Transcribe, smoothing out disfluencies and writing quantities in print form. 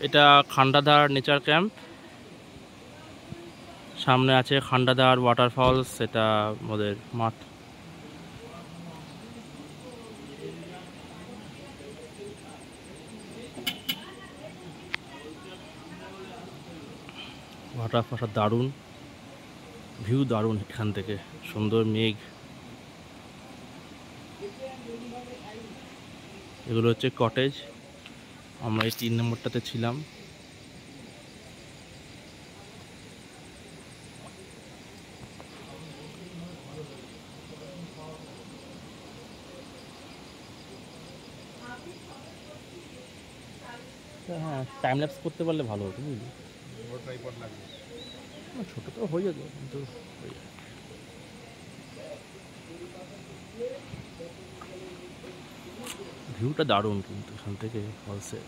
এটা খান্ডাধার nature camp. সামনে আছে খান্ডাধার ওয়াটারফলস, এটা আমাদের মাঠ। ওয়াটারফলটা দারুণ, ভিউ দারুণ এখান থেকে, সুন্দর মেঘ। এগুলো হচ্ছে কটেজ, আমরা এই 3 নম্বরটাতে ছিলাম। হ্যাঁ, টাইম ল্যাপস করতে পারলে ভালো হতো, বুঝলি? ছোট তো হয়ে যেত, কিন্তু ভিউটা দারুণ কিন্তু এখান থেকে ফলসে।